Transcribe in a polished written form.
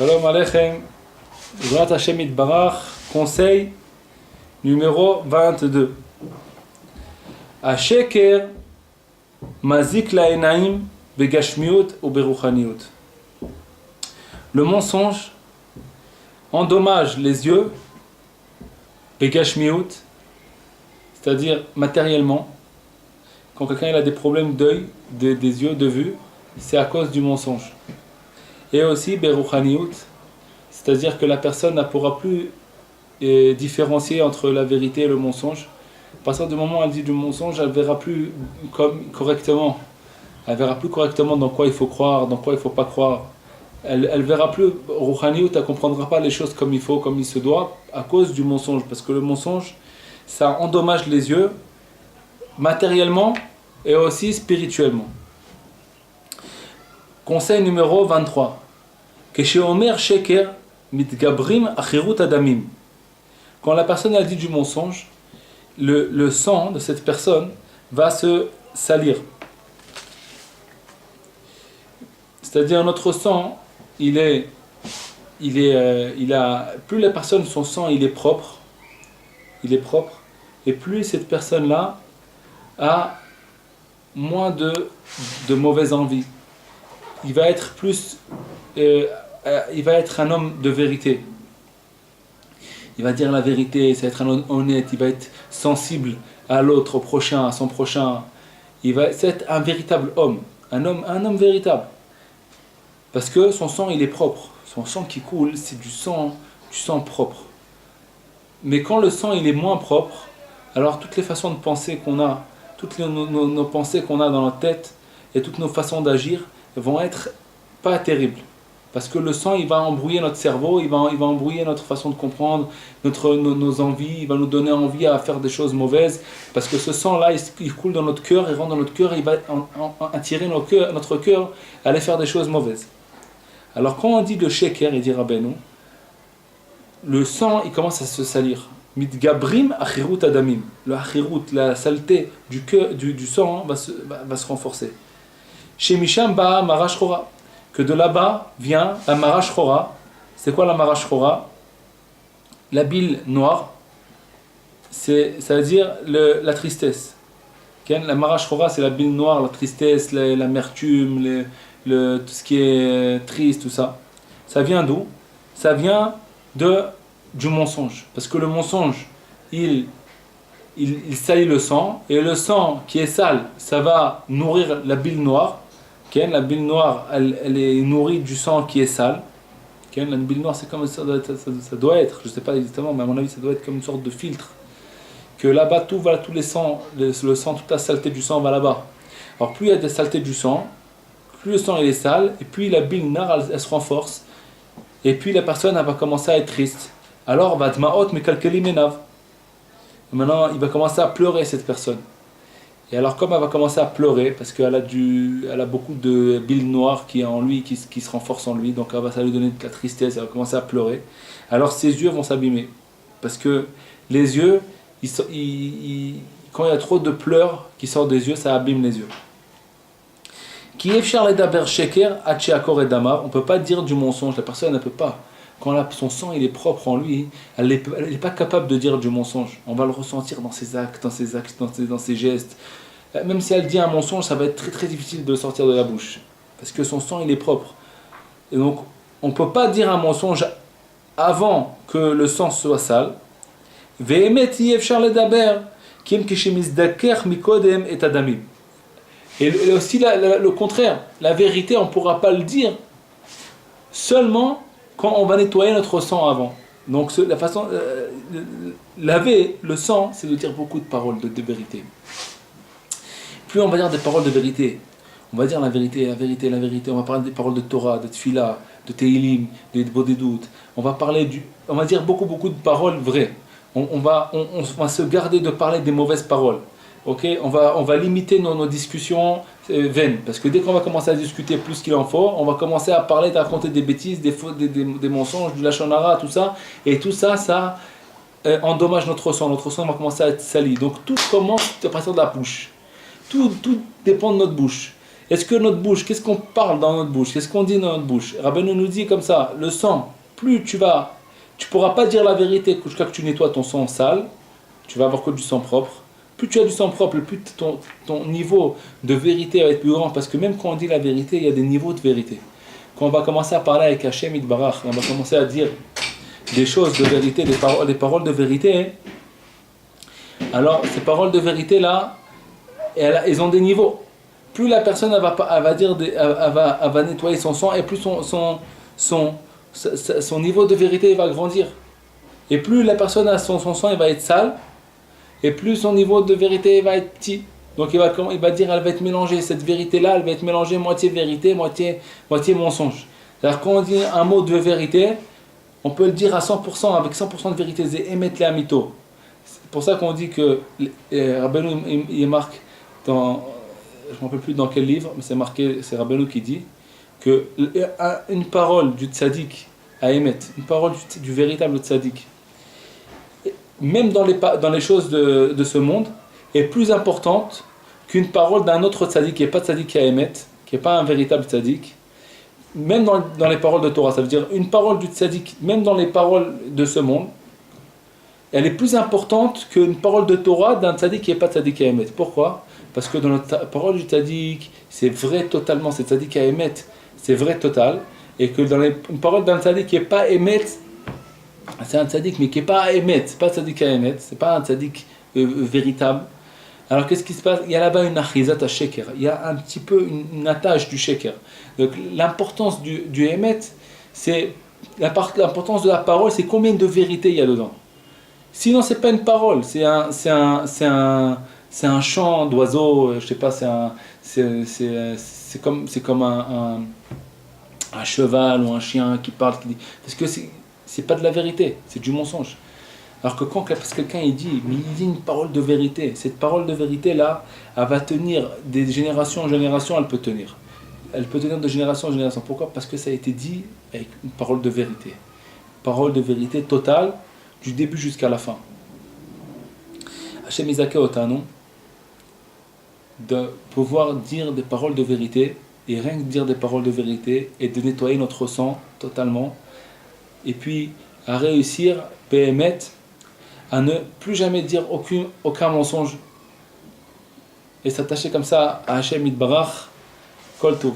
Shalom Aleichem, Zrat Hashem Itbarach, conseil numéro 22. Asheker mazik la'enaim begashmiut ou beruchaniut. Le mensonge endommage les yeux, begashmiut, c'est-à-dire matériellement. Quand quelqu'un a des problèmes d'œil, des yeux, de vue, c'est à cause du mensonge. Et aussi beruchaniut, c'est-à-dire que la personne ne pourra plus différencier entre la vérité et le mensonge. À partir du moment où elle dit du mensonge, elle ne verra plus correctement. Elle verra plus correctement dans quoi il faut croire, dans quoi il ne faut pas croire. Elle verra plus ruchaniut, elle ne comprendra pas les choses comme il faut, comme il se doit, à cause du mensonge. Parce que le mensonge, ça endommage les yeux, matériellement et aussi spirituellement. Conseil numéro 23. Kesheomer sheker mitgabrim achirut adamim. Quand la personne a dit du mensonge, le sang de cette personne va se salir. C'est-à-dire notre sang, plus la personne, son sang il est propre, et plus cette personne-là a moins de mauvaises envies. Il va être un homme de vérité. Il va dire la vérité, ça va être un homme honnête, il va être sensible à l'autre, au prochain, à son prochain. Il va être un véritable homme, un homme véritable. Parce que son sang il est propre. Son sang qui coule, c'est du sang propre. Mais quand le sang il est moins propre, alors toutes les façons de penser qu'on a, toutes nos pensées qu'on a dans notre tête et toutes nos façons d'agir vont être pas terribles. Parce que le sang, il va embrouiller notre cerveau, il va embrouiller notre façon de comprendre, nos envies, il va nous donner envie à faire des choses mauvaises. Parce que ce sang-là, il coule dans notre cœur, il rentre dans notre cœur, il va attirer notre cœur à aller faire des choses mauvaises. Alors quand on dit le sheker, il dit Rabbeinu, le sang, il commence à se salir. Mitgabrim achirut adamim. Le achirut, la saleté du sang va se renforcer. Shemisham ba'a marash chora. Que de là-bas vient la marash chora. C'est quoi la marash chora? La bile noire, ça veut dire la tristesse. La marash chora, c'est la bile noire, la tristesse, l'amertume, tout ce qui est triste, tout ça. Ça vient d'où? Ça vient du mensonge. Parce que le mensonge, il salit le sang, et le sang qui est sale, ça va nourrir la bile noire. La bile noire, elle est nourrie du sang qui est sale. La bile noire, c'est comme ça doit être, je ne sais pas exactement, mais à mon avis, ça doit être comme une sorte de filtre. Que là-bas, tous les sangs, le sang, toute la saleté du sang va là-bas. Alors, plus il y a de saleté du sang, plus le sang il est sale, et puis la bile noire, elle se renforce. Et puis la personne, elle va commencer à être triste. Alors, va t'ma'ot mekalkeli menav. Maintenant, il va commencer à pleurer, cette personne. Et alors, comme elle va commencer à pleurer, parce qu'elle a beaucoup de bile noire qui est en lui, qui se renforce en lui, donc ça va lui donner de la tristesse, elle va commencer à pleurer. Alors, ses yeux vont s'abîmer. Parce que les yeux, quand il y a trop de pleurs qui sortent des yeux, ça abîme les yeux. Qui efchar ledaber sheker atche akor edamar. On ne peut pas dire du mensonge, la personne ne peut pas. Quand son sang il est propre en lui, elle n'est pas capable de dire du mensonge. On va le ressentir dans ses actes, dans ses gestes. Même si elle dit un mensonge, ça va être très très difficile de le sortir de la bouche. Parce que son sang il est propre. Et donc, on ne peut pas dire un mensonge avant que le sang soit sale. Ve'emet yefshar ledaber kim kishemizdaker mikodem et adamim. Et aussi le contraire, la vérité on ne pourra pas le dire seulement quand on va nettoyer notre sang avant. Donc la façon laver le sang, c'est de dire beaucoup de paroles de vérité. Plus on va dire des paroles de vérité, on va dire la vérité, on va parler des paroles de Torah, de Tfila, de Teilim, de Bodedut, on va dire beaucoup de paroles vraies. On va se garder de parler des mauvaises paroles. Okay, on va limiter nos discussions vaines, parce que dès qu'on va commencer à discuter plus qu'il en faut, on va commencer à parler, à raconter des bêtises, des mensonges, du lachon hara, tout ça, et tout ça, endommage notre sang va commencer à être sali. Donc tout commence à partir de la bouche, tout dépend de notre bouche. Est-ce que notre bouche, qu'est-ce qu'on parle dans notre bouche? Qu'est-ce qu'on dit dans notre bouche? Rabbeinu nous dit comme ça, le sang, plus tu pourras pas dire la vérité jusqu'à que tu nettoies ton sang sale, tu vas avoir que du sang propre. Plus tu as du sang propre, plus ton niveau de vérité va être plus grand, parce que même quand on dit la vérité, il y a des niveaux de vérité. Quand on va commencer à parler avec Hachem Yitbarach, on va commencer à dire des choses de vérité, des paroles de vérité, alors ces paroles de vérité là, elles ont des niveaux. Plus la personne elle va nettoyer son sang, et plus son niveau de vérité va grandir. Et plus la personne a son sang il va être sale, et plus son niveau de vérité va être petit. Donc il va dire, elle va être mélangée, cette vérité-là, elle va être mélangée moitié vérité, moitié mensonge. C'est-à-dire quand on dit un mot de vérité, on peut le dire à 100%, avec 100% de vérité, c'est émettre les amito. C'est pour ça qu'on dit que Rabbeinu, il marque dans, je ne me rappelle plus dans quel livre, mais c'est marqué, c'est Rabbeinu qui dit que une parole du tzaddik à émettre, une parole du véritable tzaddik, même dans les choses de ce monde, est plus importante qu'une parole d'un autre tzaddik qui n'est pas tzaddik à émettre, qui n'est pas un véritable tzaddik, même dans les paroles de Torah. Ça veut dire une parole du tzaddik, même dans les paroles de ce monde, elle est plus importante qu'une parole de Torah d'un tzaddik qui n'est pas tzaddik à émettre. Pourquoi? Parce que dans la parole du tzaddik, c'est vrai totalement, c'est tzaddik à émettre, c'est vrai total, et que dans une parole d'un tzaddik qui n'est pas à émettre, c'est un tzaddik mais qui n'est pas à émettre, c'est pas un tzaddik à émettre, c'est pas un tzaddik véritable. Alors qu'est-ce qui se passe? Il y a là-bas une achizat à sheker, il y a un petit peu une attache du sheker. Donc l'importance du émet, c'est l'importance de la parole, c'est combien de vérité il y a dedans. Sinon c'est pas une parole, c'est un chant d'oiseau, je sais pas, c'est comme un cheval ou un chien qui parle, qui dit, parce que c'est pas de la vérité, c'est du mensonge. Alors que quand quelqu'un il dit une parole de vérité, cette parole de vérité là, elle va tenir des générations en génération, elle peut tenir. Elle peut tenir de génération en génération. Pourquoi? Parce que ça a été dit avec une parole de vérité. Parole de vérité totale, du début jusqu'à la fin. Hachem Izake Otanu, de pouvoir dire des paroles de vérité, et rien que dire des paroles de vérité, et de nettoyer notre sang totalement, et puis à réussir, Béhémet, à ne plus jamais dire aucun mensonge, et s'attacher comme ça à Hachem Yitbarach, Kol Tov.